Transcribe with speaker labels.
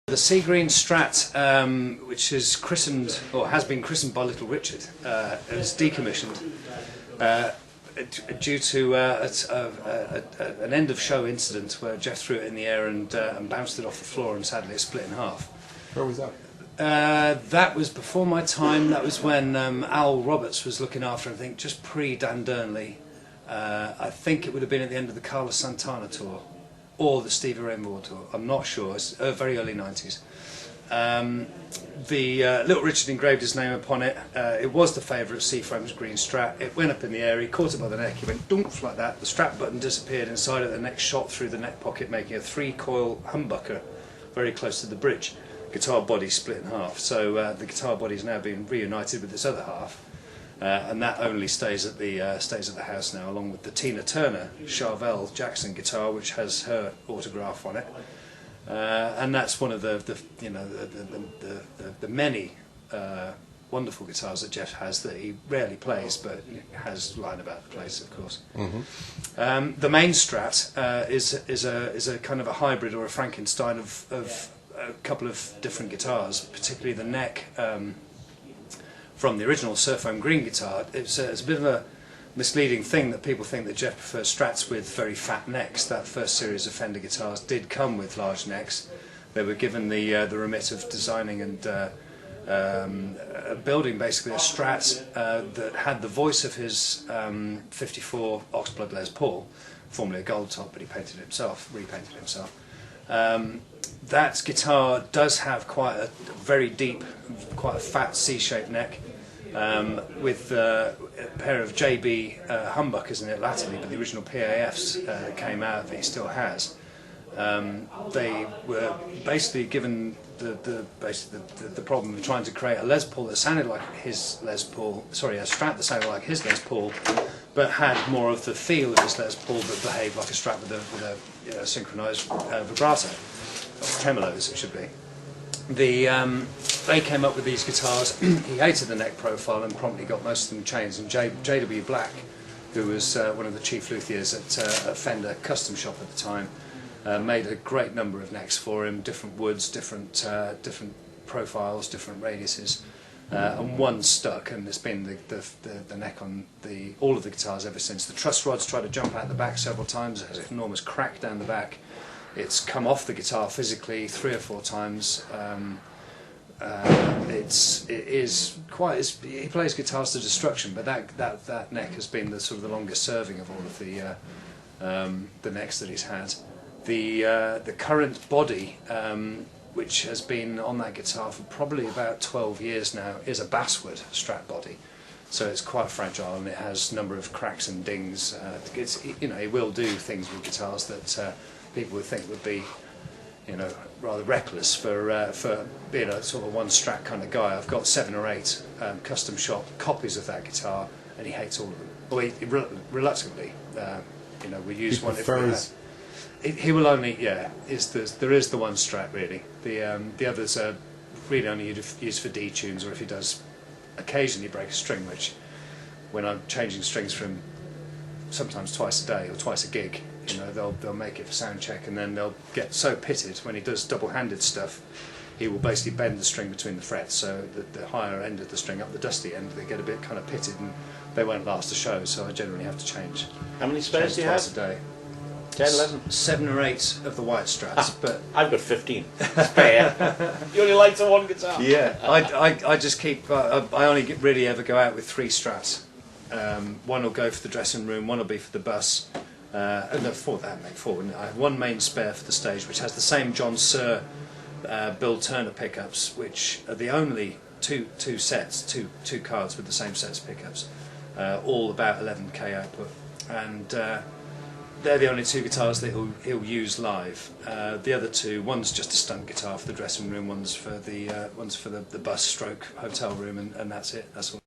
Speaker 1: The sea green Strat, which is christened, or has been christened by Little Richard, was decommissioned due to an end of show incident where Jeff threw it in the air and bounced it off the floor, and sadly it split in half.
Speaker 2: Where was that?
Speaker 1: That was before my time. That was when Al Roberts was looking after, I think, just pre-Dan Durnley. I think it would have been at the end of the Carlos Santana tour or the Stevie Ray Vaughan tour. I'm not sure. It's very early 90s. Little Richard engraved his name upon it. It was the favourite Seaframe's green Strat. It went up in the air, he caught it by the neck, he went dunk like that. The strap button disappeared inside it, the neck shot through the neck pocket, making a 3-coil humbucker very close to the bridge. Guitar body split in half. So the guitar body is now being reunited with its other half. And that only stays at the house now, along with the Tina Turner Charvel Jackson guitar, which has her autograph on it, and that's one of the many wonderful guitars that Jeff has that he rarely plays, but has lying about the place, of course. Mm-hmm. The main Strat is a kind of a hybrid or a Frankenstein of a couple of different guitars, particularly the neck. From the original Surfoam green guitar, it's a bit of a misleading thing that people think that Jeff prefers Strats with very fat necks. That first series of Fender guitars did come with large necks. They were given the remit of designing and building basically a Strat that had the voice of his 54 Oxblood Les Paul, formerly a gold top, but he painted it himself, repainted it himself. That guitar does have quite a very deep, quite a fat C-shaped neck, with a pair of JB humbuckers in it latterly, but the original PAFs that came out of it he still has. They were basically given the problem of trying to create a Les Paul that sounded like his Les Paul, sorry, a Strat that sounded like his Les Paul, but had more of the feel of his Les Paul, but behaved like a Strat with a synchronised vibrato, or tremolos it should be. They came up with these guitars. He hated the neck profile and promptly got most of them changed. And J.W. Black, who was one of the chief luthiers at Fender Custom Shop at the time, made a great number of necks for him, different woods, different profiles, different radiuses, and one stuck, and it's been the neck on all of the guitars ever since. The truss rods tried to jump out the back several times. It has an enormous crack down the back. It's come off the guitar physically 3 or 4 times. He plays guitars to destruction, but that neck has been the sort of the longest serving of all of the necks that he's had. The current body, which has been on that guitar for probably about 12 years now, is a basswood Strat body. So it's quite fragile, and it has a number of cracks and dings. He will do things with guitars that people would think would be, rather reckless for being a sort of one Strat kind of guy. I've got 7 or 8 custom shop copies of that guitar, and he hates all of them. Well, he reluctantly, we use one. He will only, there is the one Strat really. The others are really only used for D tunes, or if he does occasionally break a string, which when I'm changing strings for him sometimes twice a day or twice a gig, they'll make it for sound check, and then they'll get so pitted when he does double-handed stuff, he will basically bend the string between the frets, so the higher end of the string up the dusty end, they get a bit kind of pitted and they won't last a show, so I generally have to change.
Speaker 3: How many spares do you
Speaker 1: twice
Speaker 3: have?
Speaker 1: A day.
Speaker 3: 10, 11?
Speaker 1: 7 or 8 of the white Strats, but
Speaker 3: I've got 15 spare. You only like the one guitar?
Speaker 1: Yeah, I just keep. I only really ever go out with 3 Strats. One will go for the dressing room, one will be for the bus. No, 4. I have 1 main spare for the stage, which has the same John Suhr Bill Turner pickups, which are the only two cards with the same sets of pickups, all about 11k output, and they're the only 2 guitars that he'll use live. The other 2, one's just a stunt guitar for the dressing room, one's for the bus stroke hotel room, and that's it. That's all.